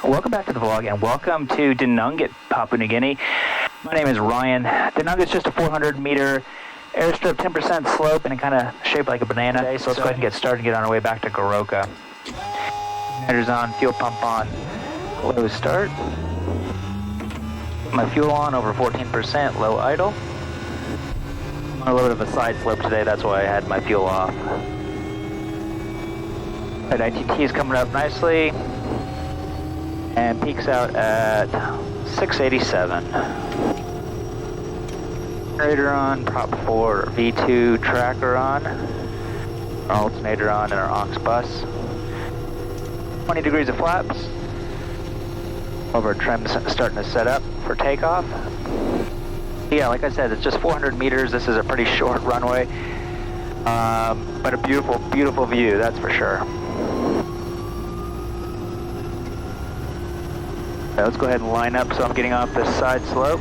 Welcome back to the vlog and welcome to Denunget, Papua New Guinea. My name is Ryan. Denunget's just a 400 meter airstrip, 10% slope, and it kind of shaped like a banana. So let's go ahead and get started and get on our way back to Goroka. Headers on, fuel pump on, low start. My fuel on, over 14%, low idle. On a little bit of a side slope today, that's why I had my fuel off. Right, ITT is coming up nicely and peaks out at 687. Generator on, prop 4 V2 tracker on, our alternator on, and our aux bus. 20 degrees of flaps. Over trim's starting to set up for takeoff. Yeah, like I said, it's just 400 meters. This is a pretty short runway, but a beautiful, beautiful view, that's for sure. Okay, let's go ahead and line up so I'm getting off this side slope.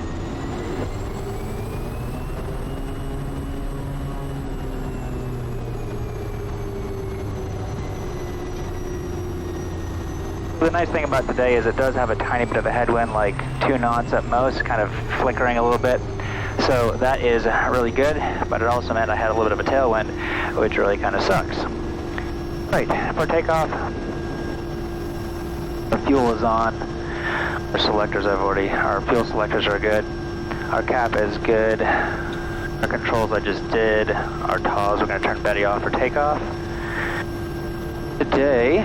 The nice thing about today is it does have a tiny bit of a headwind, like 2 knots at most, kind of flickering a little bit. So that is really good, but it also meant I had a little bit of a tailwind, which really kind of sucks. Right, for takeoff, the fuel is on. Our selectors our fuel selectors are good. Our cap is good. Our controls I just did. Our TAWs, we're going to turn Betty off for takeoff. Today,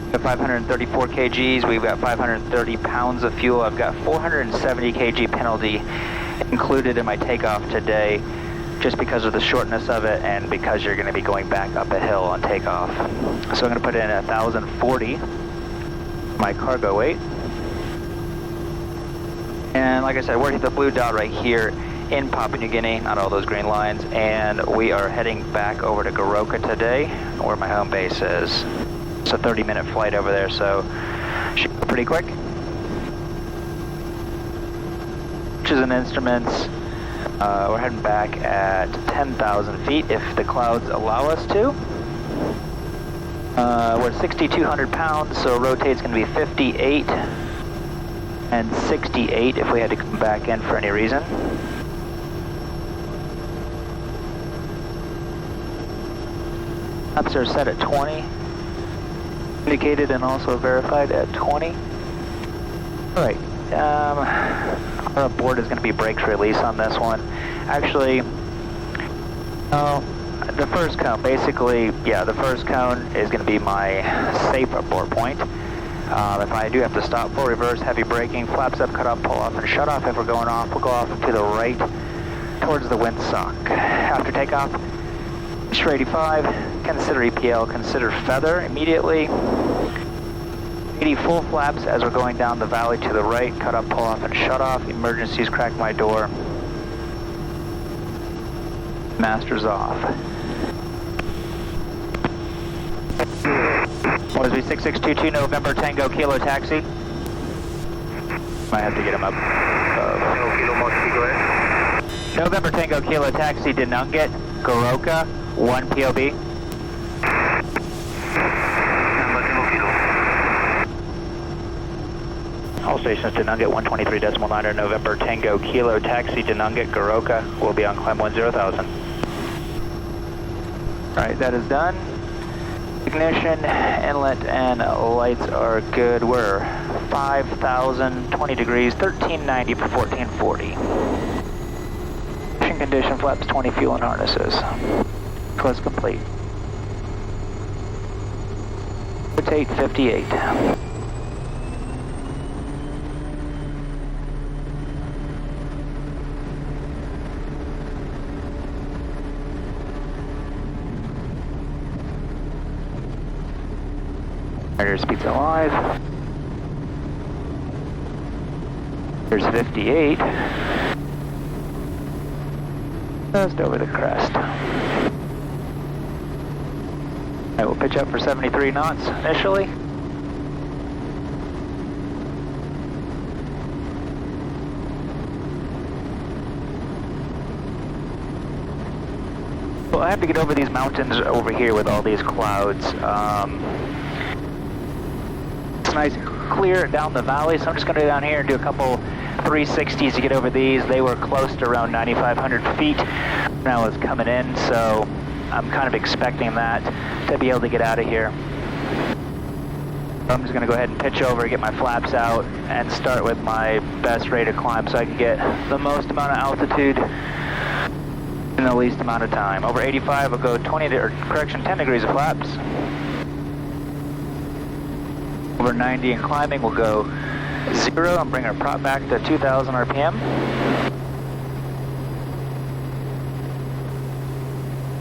we have 534 kgs. We've got 530 pounds of fuel. I've got 470 kg penalty included in my takeoff today, just because of the shortness of it and because you're going to be going back up a hill on takeoff. So I'm going to put in 1,040 my cargo weight. And like I said, we're at the blue dot right here in Papua New Guinea, not all those green lines, and we are heading back over to Goroka today, where my home base is. It's a 30-minute flight over there, so should be pretty quick. Pictures and instruments, we're heading back at 10,000 feet if the clouds allow us to. We're 6,200 pounds, so rotate's going to be 58 and 68 if we had to come back in for any reason. Laps are set at 20. Indicated and also verified at 20. Alright, our board is going to be brakes release on this one. Actually, the first cone, basically, yeah, the first cone is going to be my safe abort point. If I do have to stop for reverse, heavy braking, flaps up, cut off, pull off, and shut off. If we're going off, we'll go off to the right towards the windsock. After takeoff, Mr. 85, consider EPL, consider feather immediately. 80 full flaps as we're going down the valley to the right, cut up, pull off, and shut off. Emergencies, crack my door. Master's off. Moresby 6622, November Tango Kilo taxi. Might have to get him up. Tango Kilo Moresby, go ahead. November Tango Kilo taxi, Denunget, Goroka, 1 POB. All stations, Denunget 123.9, November Tango Kilo taxi, Denunget, Goroka. We'll be on climb 10,000. Alright, that is done. Ignition, inlet, and lights are good. We're 5,000, 20 degrees, 1390 for 1440. Mission condition, flaps 20, fuel and harnesses. Close complete. Rotate 58. Rudder speeds alive. There's 58. Just over the crest. Alright, we'll pitch up for 73 knots initially. Well, I have to get over these mountains over here with all these clouds. nice clear down the valley, so I'm just going to go down here and do a couple 360s to get over these. They were close to around 9,500 feet when I was coming in, so I'm kind of expecting that to be able to get out of here. I'm just going to go ahead and pitch over, get my flaps out, and start with my best rate of climb so I can get the most amount of altitude in the least amount of time. Over 85, I'll go 10 degrees of flaps. Over 90 and climbing, we'll go 0 and bring our prop back to 2,000 RPM.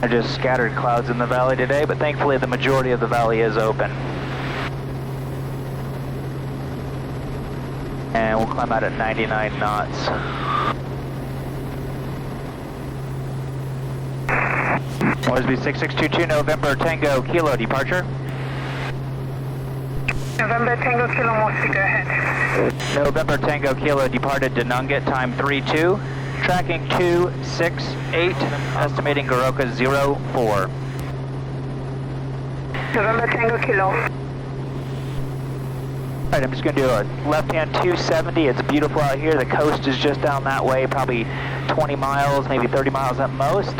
I just scattered clouds in the valley today, but thankfully the majority of the valley is open. And we'll climb out at 99 knots. Moresby 6622, November Tango Kilo, departure. November Tango Kilo Moresby, go ahead. November Tango Kilo departed Denungat, time 32. Tracking 268, estimating Goroka 04. November Tango Kilo. Alright, I'm just going to do a left-hand 270. It's beautiful out here. The coast is just down that way, probably 20 miles, maybe 30 miles at most.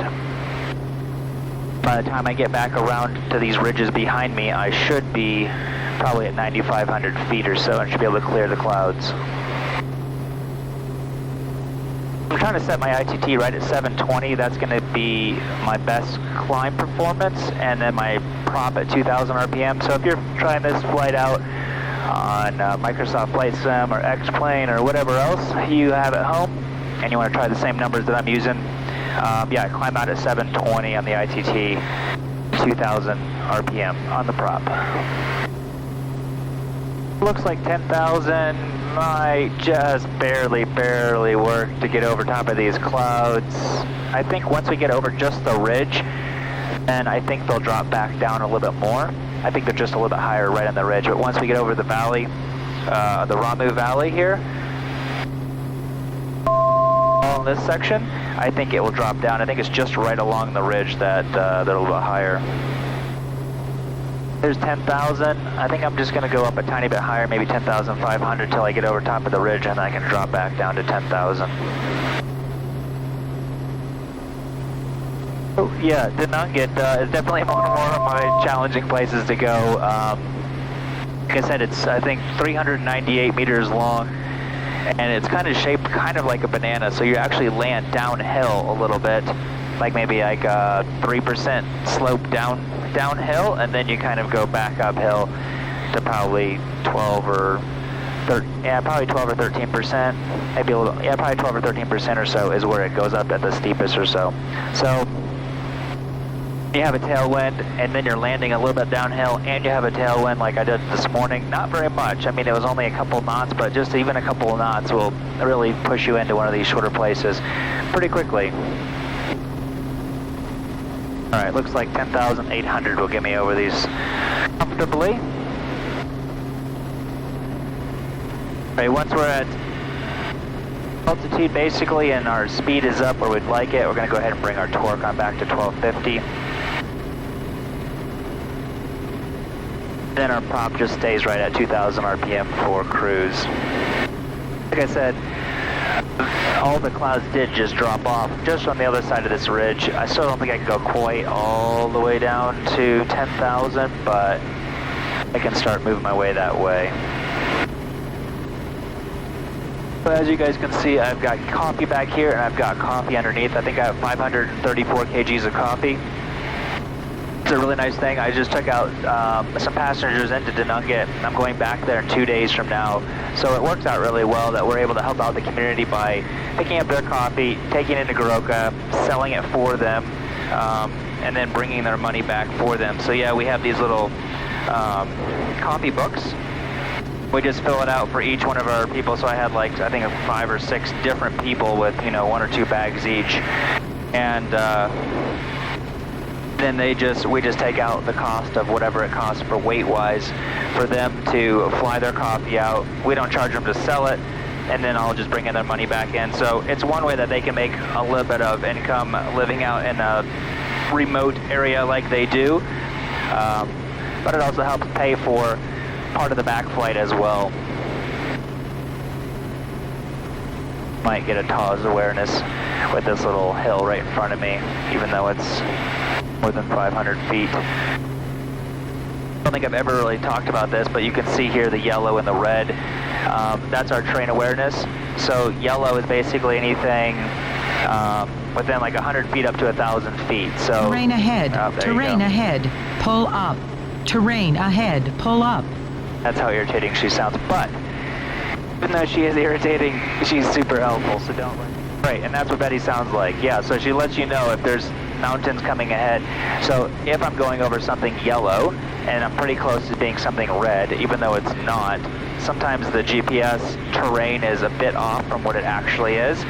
By the time I get back around to these ridges behind me, I should be probably at 9,500 feet or so and should be able to clear the clouds. I'm trying to set my ITT right at 720. That's going to be my best climb performance, and then my prop at 2,000 RPM. So if you're trying this flight out on Microsoft Flight Sim or X-Plane or whatever else you have at home, and you want to try the same numbers that I'm using, yeah, climb out at 720 on the ITT, 2,000 RPM on the prop. Looks like 10,000 might just barely work to get over top of these clouds. I think once we get over just the ridge, then I think they'll drop back down a little bit more. I think they're just a little bit higher right on the ridge, but once we get over the valley, the Runway Valley here, on this section, I think it will drop down. I think it's just right along the ridge that they're a little bit higher. There's 10,000. I think I'm just going to go up a tiny bit higher, maybe 10,500 till I get over top of the ridge, and then I can drop back down to 10,000. Oh, yeah, Denungat is definitely one of my challenging places to go. Like I said, it's, I think, 398 meters long, and it's kind of shaped kind of like a banana, so you actually land downhill a little bit, like maybe like a 3% slope downhill, and then you kind of go back uphill to probably 12 or 13%, maybe a little, yeah, probably 12 or 13% or so is where it goes up at the steepest or so. So you have a tailwind, and then you're landing a little bit downhill, and you have a tailwind like I did this morning. Not very much. I mean, it was only a couple knots, but just even a couple of knots will really push you into one of these shorter places pretty quickly. All right, looks like 10,800 will get me over these comfortably. All right, once we're at altitude basically and our speed is up where we'd like it, we're going to go ahead and bring our torque on back to 1250. Then our prop just stays right at 2,000 RPM for cruise. Like I said, all the clouds did just drop off just on the other side of this ridge. I still don't think I can go quite all the way down to 10,000, but I can start moving my way that way. But as you guys can see, I've got coffee back here and I've got coffee underneath. I think I have 534 kgs of coffee. It's a really nice thing. I just took out some passengers into Denungat. I'm going back there in 2 days from now. So it works out really well that we're able to help out the community by picking up their coffee, taking it into Goroka, selling it for them, and then bringing their money back for them. So yeah, we have these little coffee books. We just fill it out for each one of our people. So I had like, I think 5 or 6 different people with, you know, 1 or 2 bags each. And then we just take out the cost of whatever it costs for weight-wise for them to fly their coffee out. We don't charge them to sell it, and then I'll just bring in their money back in. So it's one way that they can make a little bit of income living out in a remote area like they do. But it also helps pay for part of the back flight as well. Might get a TAWS awareness with this little hill right in front of me, even though it's more than 500 feet. I don't think I've ever really talked about this, but you can see here the yellow and the red. That's our terrain awareness. So yellow is basically anything within like 100 feet up to 1,000 feet. So terrain ahead, terrain ahead, pull up. Terrain ahead, pull up. That's how irritating she sounds. But even though she is irritating, she's super helpful, so don't worry. Right, and that's what Betty sounds like. Yeah, so she lets you know if there's mountains coming ahead. So if I'm going over something yellow, and I'm pretty close to being something red, even though it's not, sometimes the GPS terrain is a bit off from what it actually is.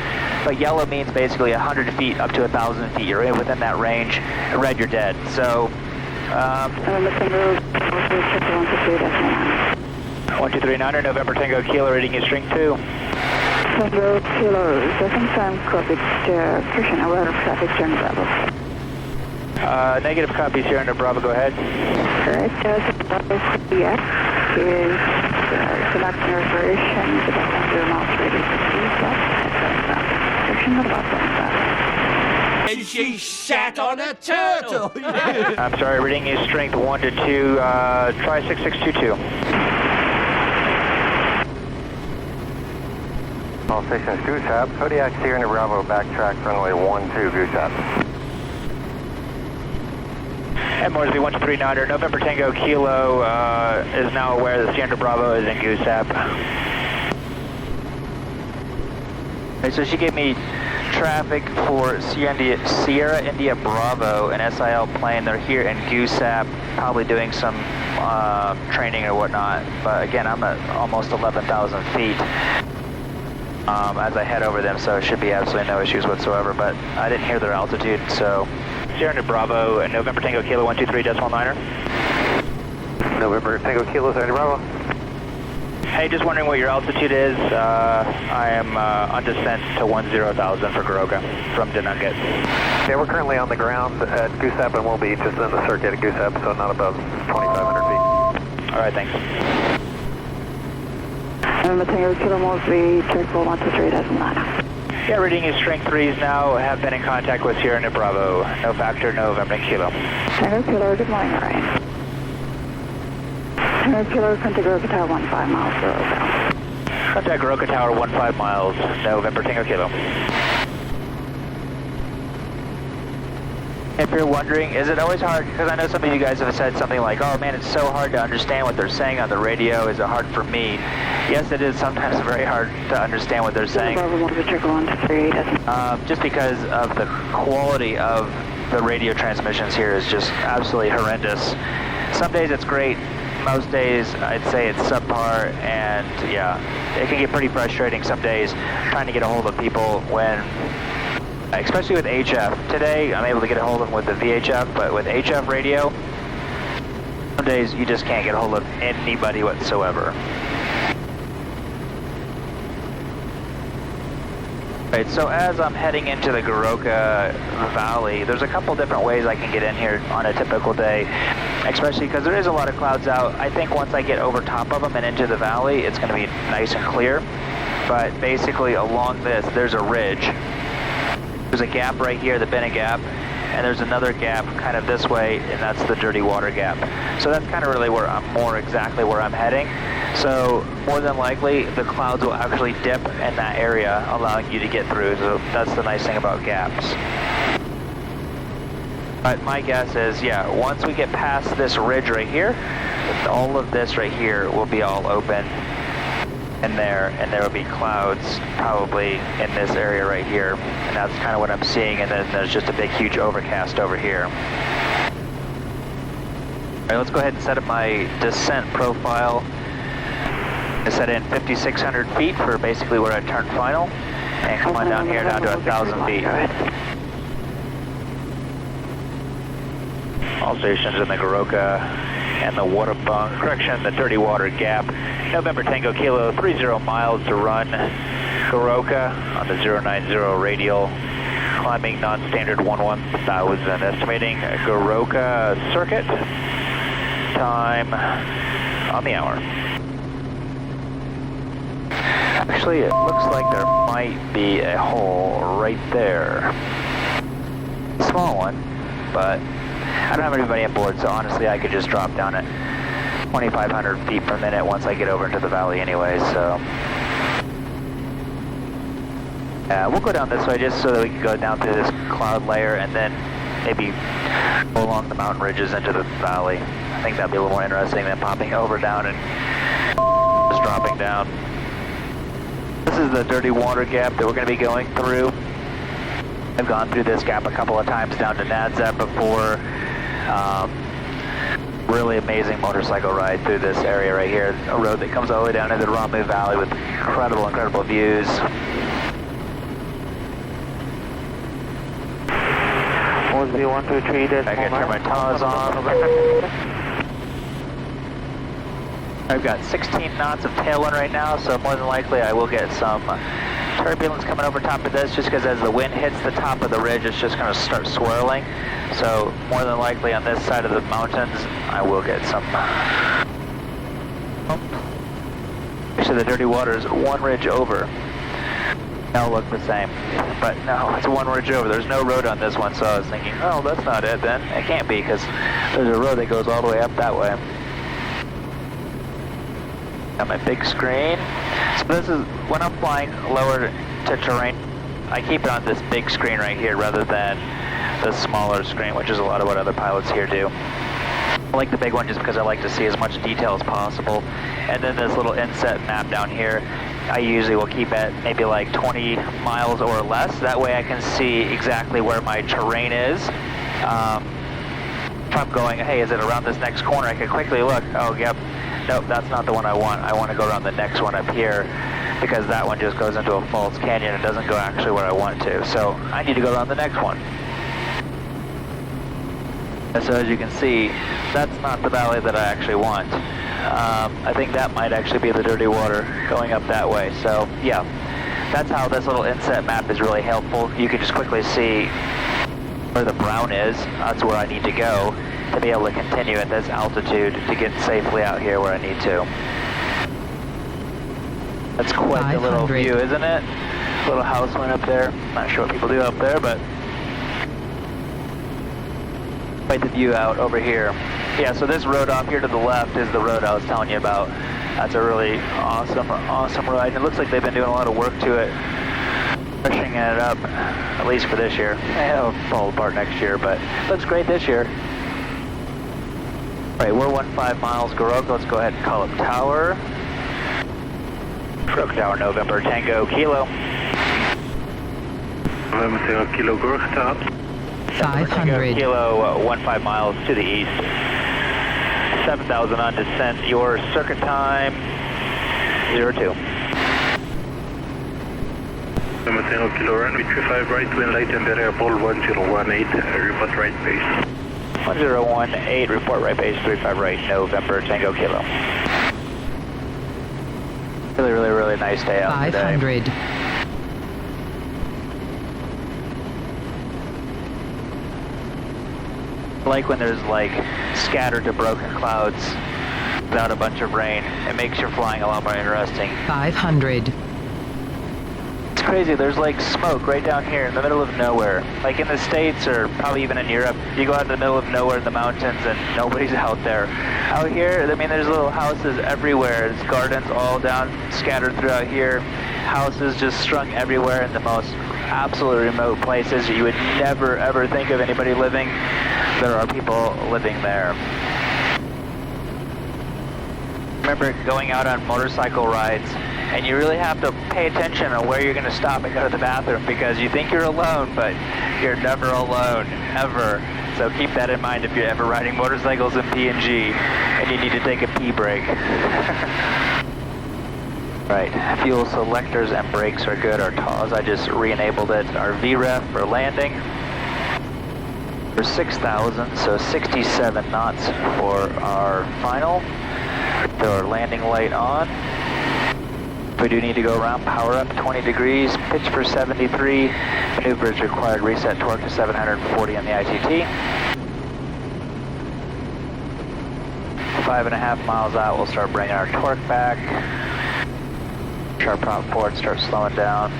But yellow means basically 100 feet up to 1,000 feet. You're within that range. Red, you're dead. So, 1239er, November Tango Kilo, reading is string 2. Tango Kilo, the confirmed copy, pushing a lot of traffic, Sierra Bravo. Negative copy, Sierra Bravo, go ahead. Correct, Bravo 3X is selecting reversion, the 0 miles radius of 2 flight, And she sat on a turtle. I'm sorry, reading is strength 1 to 2, try 6622. All stations, Goosehap, Kodiak Sierra Bravo, backtrack runway 12, Goosehap. And Moresby 1239er, November Tango Kilo is now aware that Sierra Bravo is in Goosehap. Okay, so she gave me traffic for Sierra India Bravo, an SIL plane. They're here in Goosehap, probably doing some training or whatnot. But again, I'm at almost 11,000 feet as I head over them, so it should be absolutely no issues whatsoever. But I didn't hear their altitude, so Sierra Bravo and November Tango Kilo 123.9er. November Tango Kilo, Sierra Bravo. Hey, just wondering what your altitude is. I am on descent to 10,000 for Goroka from Denungat. Yeah, we're currently on the ground at Goosehap, and we'll be just in the circuit at Goosehap, so not above 2,500 feet. All right, thanks. November Tango Kilo Moresby, check 123.9. Yeah, reading is strength 3s now. Have been in contact with Sierra Bravo. No factor, November Kilo. Tango Kilo, good morning, Ryan. Tango Kilo, contact Goroka Tower 15 miles, Goroka. Contact Goroka Tower 15 miles, November Tango Kilo. If you're wondering, is it always hard? Because I know some of you guys have said something like, oh man, it's so hard to understand what they're saying on the radio. Is it hard for me? Yes, it is sometimes very hard to understand what they're saying. Just because of the quality of the radio transmissions here is just absolutely horrendous. Some days it's great. Most days I'd say it's subpar, and yeah, it can get pretty frustrating some days trying to get a hold of people when, especially with HF. Today I'm able to get a hold of them with the VHF, but with HF radio, some days you just can't get a hold of anybody whatsoever. Right, so as I'm heading into the Goroka Valley, there's a couple different ways I can get in here on a typical day, especially because there is a lot of clouds out. I think once I get over top of them and into the valley, it's going to be nice and clear. But basically along this, there's a ridge. There's a gap right here, the Bennett Gap, and there's another gap kind of this way, and that's the Dirty Water Gap. So that's kind of really where I'm more exactly where I'm heading. So more than likely, the clouds will actually dip in that area, allowing you to get through. So that's the nice thing about gaps. But my guess is, yeah, once we get past this ridge right here, all of this right here will be all open in there, and there will be clouds probably in this area right here. And that's kind of what I'm seeing, and then there's just a big, huge overcast over here. All right, let's go ahead and set up my descent profile. I set in 5,600 feet for basically where I turn final, and come on down here down to 1,000 feet. All stations in the Goroka and the Waterbung, correction, the Dirty Water Gap. November Tango Kilo, 30 miles to run. Goroka on the 090 radial, climbing non-standard 11,000. Estimating Goroka circuit. Time on the hour. Actually, it looks like there might be a hole right there. Small one, but I don't have anybody on board, so honestly I could just drop down at 2,500 feet per minute once I get over into the valley anyway, so. We'll go down this way just so that we can go down through this cloud layer and then maybe go along the mountain ridges into the valley. I think that'd be a little more interesting than popping over down and just dropping down. This is the dirty water gap that we're going to be going through. I've gone through this gap a couple of times down to Nadzab before. Really amazing motorcycle ride through this area right here. A road that comes all the way down into the Runway Valley with incredible, incredible views. Moresby 123. I can turn my TAWs on. I've got 16 knots of tailwind right now, so more than likely I will get some turbulence coming over top of this, just because as the wind hits the top of the ridge, it's just going to start swirling. So more than likely on this side of the mountains, I will get some. Actually, the dirty water is one ridge over. They'll look the same, but no, it's one ridge over. There's no road on this one, so I was thinking, oh, that's not it then. It can't be, because there's a road that goes all the way up that way. Got my big screen. So this is, when I'm flying lower to terrain, I keep it on this big screen right here rather than the smaller screen, which is a lot of what other pilots here do. I like the big one just because I like to see as much detail as possible. And then this little inset map down here, I usually will keep at maybe like 20 miles or less. That way I can see exactly where my terrain is. If I'm going, hey, is it around this next corner? I can quickly look. Oh, yep. Nope, that's not the one I want. I want to go around the next one up here because that one just goes into a false canyon and doesn't go actually where I want to. So I need to go around the next one. And so as you can see, that's not the valley that I actually want. I think that might actually be the dirty water going up that way. So yeah, that's how this little inset map is really helpful. You can just quickly see where the brown is. That's where I need to go to be able to continue at this altitude to get safely out here where I need to. That's quite the little view, isn't it? Little house went up there. Not sure what people do up there, but quite the view out over here. Yeah, so this road off here to the left is the road I was telling you about. That's a really awesome ride. And it looks like they've been doing a lot of work to it, pushing it up, at least for this year. It'll fall apart next year, but it looks great this year. All right, we're 15 miles Goroka. Let's go ahead and call up tower. Goroka Tower, November Tango Kilo. November Tango Kilo Goroka Tower. 500. Kilo, 15 miles to the east. 7,000 on descent. Your circuit time, 02. November Tango Kilo Runway 35 right, wind light and area ball 1018, report right base. 1018, report right base, 35 right, November Tango Kilo. Really, really, really nice day out 500. today. Like when there's like scattered to broken clouds without a bunch of rain, it makes your flying a lot more interesting. 500. It's crazy, there's like smoke right down here in the middle of nowhere. Like in the States or probably even in Europe, you go out in the middle of nowhere in the mountains and nobody's out there. Out here, I mean, there's little houses everywhere. There's gardens all down, scattered throughout here. Houses just strung everywhere in the most absolutely remote places. You would never ever think of anybody living. There are people living there. Remember going out on motorcycle rides and you really have to pay attention on where you're going to stop and go to the bathroom because you think you're alone, but you're never alone, ever. So keep that in mind if you're ever riding motorcycles in PNG and you need to take a pee break. Right, fuel selectors and brakes are good. Our TAWs, I just re-enabled it. Our VREF for landing. For 6,000, so 67 knots for our final. Throw our landing light on. We do need to go around, power up 20 degrees, pitch for 73. Maneuver is required, reset torque to 740 on the ITT. 5.5 miles out, we'll start bringing our torque back. Our prop port starts slowing down.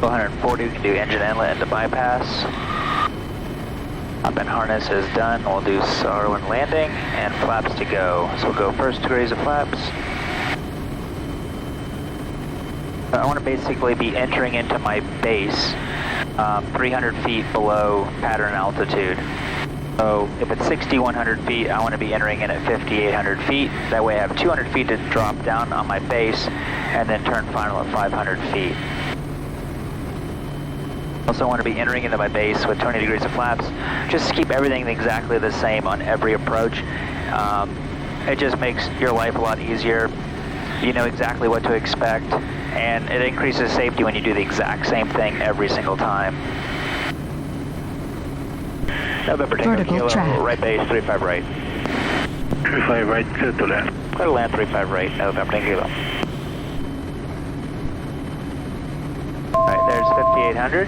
140, we can do engine inlet into bypass. Top end harness is done. We'll do SAR when landing and flaps to go. So we'll go first degrees of flaps. I want to basically be entering into my base 300 feet below pattern altitude. So if it's 6,100 feet, I want to be entering in at 5,800 feet. That way I have 200 feet to drop down on my base and then turn final at 500 feet. Also want to be entering into my base with 20 degrees of flaps, just to keep everything exactly the same on every approach. It just makes your life a lot easier. You know exactly what to expect, and it increases safety when you do the exact same thing every single time. November Tango Kilo, track. right base, 35 right. 35 right, clear to land. Clear to land, 35 right, November Tango Kilo. Alright, there's 5,800.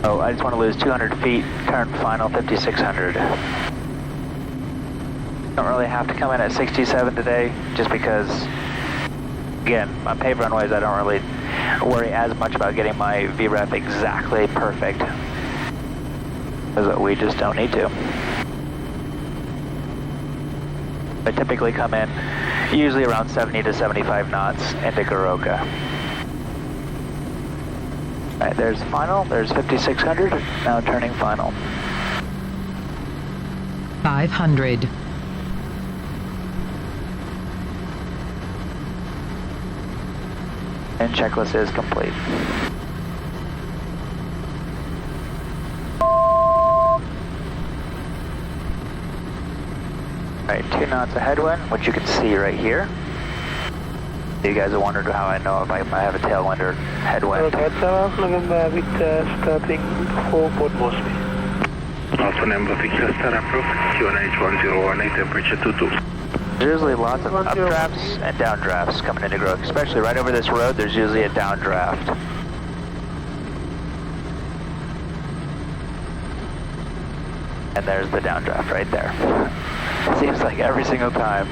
Oh, I just want to lose 200 feet, turn final 5,600. Don't really have to come in at 67 today, just because, again, on paved runways I don't really worry as much about getting my VREF exactly perfect, because we just don't need to. I typically come in usually around 70 to 75 knots into Goroka. Alright, there's final, there's 5,600, now turning final. 500. And checklist is complete. Alright, 2 knots of headwind, which you can see right here. You guys have wondered how I know if I have a tailwind or headwind. November starting for Port Moresby. Also number fixed star approved, QNH1018, temperature 22. There's usually lots of updrafts and downdrafts coming into Goroka, especially right over this road. There's usually a downdraft. And there's the downdraft right there. Seems like every single time.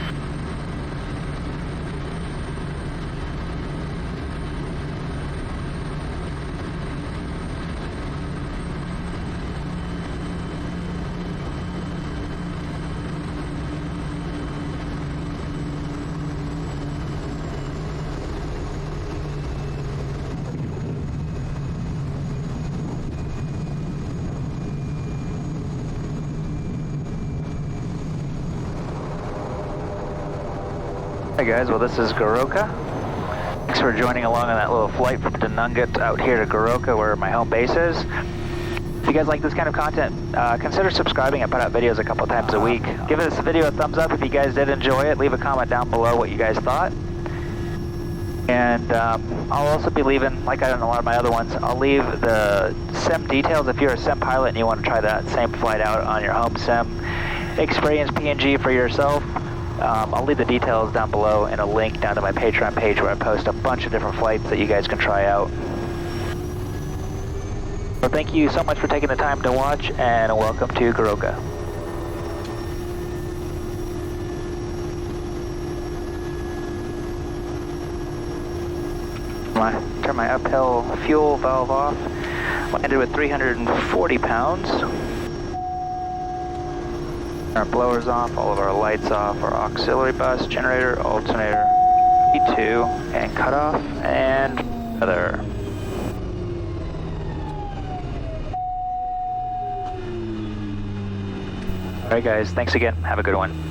Hey guys, well this is Goroka. Thanks for joining along on that little flight from Denungat out here to Goroka, where my home base is. If you guys like this kind of content, consider subscribing. I put out videos a couple times a week. Give this video a thumbs up if you guys did enjoy it. Leave a comment down below what you guys thought. And I'll also be leaving, like I done a lot of my other ones, I'll leave the sim details if you're a sim pilot and you want to try that same flight out on your home sim. Experience PNG for yourself. I'll leave the details down below and a link down to my Patreon page where I post a bunch of different flights that you guys can try out. So thank you so much for taking the time to watch, and welcome to Goroka. Turn my uphill fuel valve off. Landed with 340 pounds. Our blowers off, all of our lights off, our auxiliary bus, generator, alternator, E2, and cutoff, and other. Alright guys, thanks again. Have a good one.